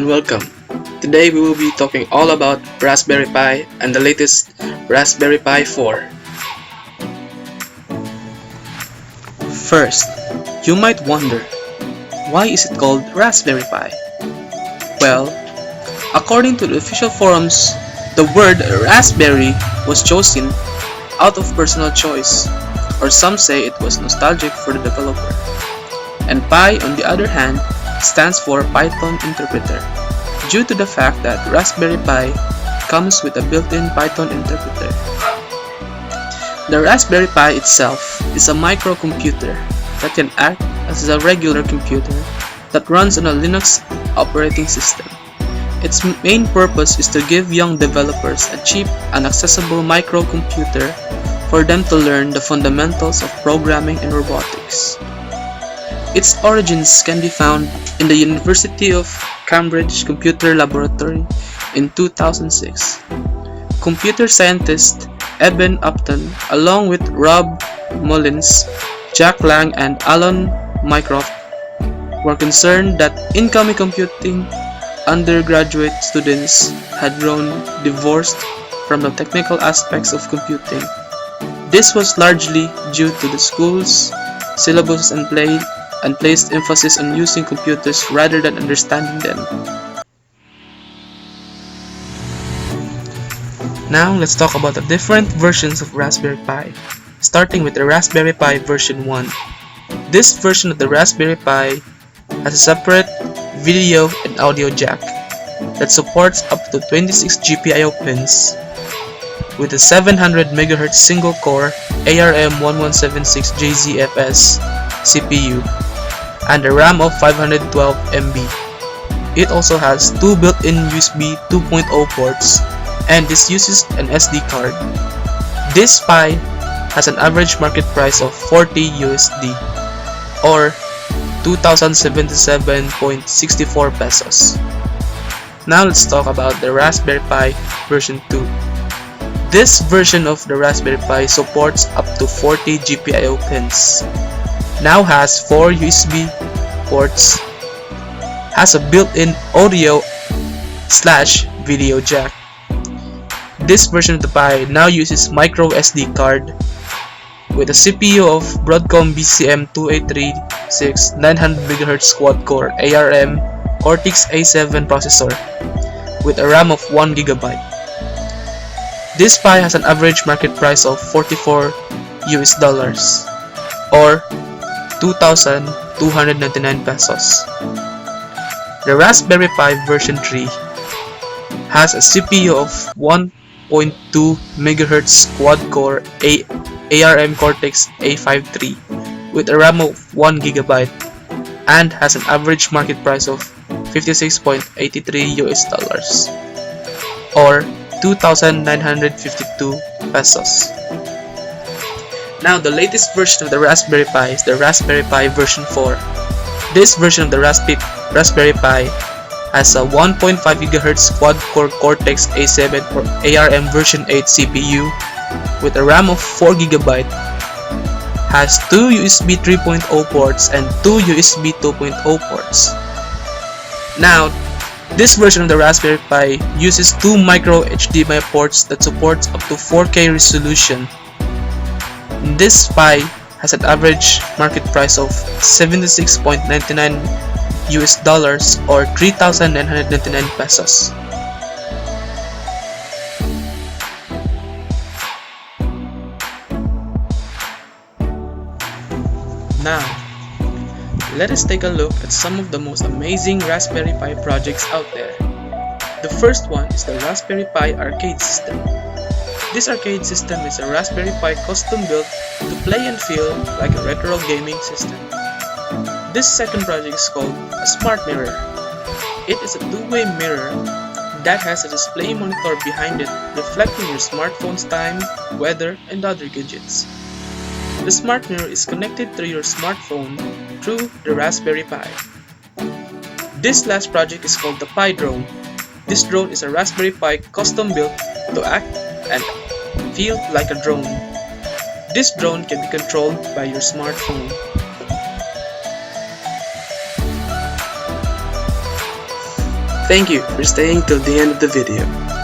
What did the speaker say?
and welcome. Today we will be talking all about Raspberry Pi and the latest Raspberry Pi 4. First, you might wonder, why is it called Raspberry Pi? Well, according to the official forums, the word raspberry was chosen out of personal choice, or some say it was nostalgic for the developer. And Pi, on the other hand, stands for Python Interpreter, due to the fact that Raspberry Pi comes with a built-in Python interpreter. The Raspberry Pi itself is a microcomputer that can act as a regular computer that runs on a Linux operating system. Its main purpose is to give young developers a cheap and accessible microcomputer for them to learn the fundamentals of programming and robotics. Its origins can be found in the University of Cambridge Computer Laboratory in 2006. Computer scientist Eben Upton, along with Rob Mullins, Jack Lang, and Alan Mycroft, were concerned that incoming computing undergraduate students had grown divorced from the technical aspects of computing. This was largely due to the school's syllabus and placed emphasis on using computers rather than understanding them. Now let's talk about the different versions of Raspberry Pi, starting with the Raspberry Pi version 1. This version of the Raspberry Pi has a separate video and audio jack that supports up to 26 GPIO pins with a 700 MHz single-core ARM1176JZFS CPU and a RAM of 512 MB. It also has two built-in USB 2.0 ports, and this uses an SD card. This Pi has an average market price of 40 USD or 2077.64 pesos. Now let's talk about the Raspberry Pi version 2. This version of the Raspberry Pi supports up to 40 GPIO pins, now has 4 USB ports, has a built-in audio/video jack. This version of the Pi now uses micro SD card with a CPU of Broadcom BCM2836 900MHz quad-core ARM Cortex A7 processor with a RAM of 1GB. This Pi has an average market price of $44 or 2,299 pesos. The Raspberry Pi version 3 has a CPU of 1.2 MHz quad-core ARM Cortex A53 with a RAM of 1GB and has an average market price of $56.83 or 2,952 pesos. Now the latest version of the Raspberry Pi is the Raspberry Pi version 4. This version of the Raspberry Pi has a 1.5 GHz quad-core Cortex A7 or ARM version 8 CPU with a RAM of 4GB, has 2 USB 3.0 ports and 2 USB 2.0 ports. Now, this version of the Raspberry Pi uses 2 micro HDMI ports that supports up to 4K resolution. This Pi has an average market price of $76.99 or 3,999 pesos. Now, let us take a look at some of the most amazing Raspberry Pi projects out there. The first one is the Raspberry Pi Arcade System. This arcade system is a Raspberry Pi custom built to play and feel like a retro gaming system. This second project is called a Smart Mirror. It is a two-way mirror that has a display monitor behind it reflecting your smartphone's time, weather, and other gadgets. The Smart Mirror is connected to your smartphone through the Raspberry Pi. This last project is called the Pi Drone. This drone is a Raspberry Pi custom built to act and feel like a drone. This drone can be controlled by your smartphone. Thank you for staying till the end of the video.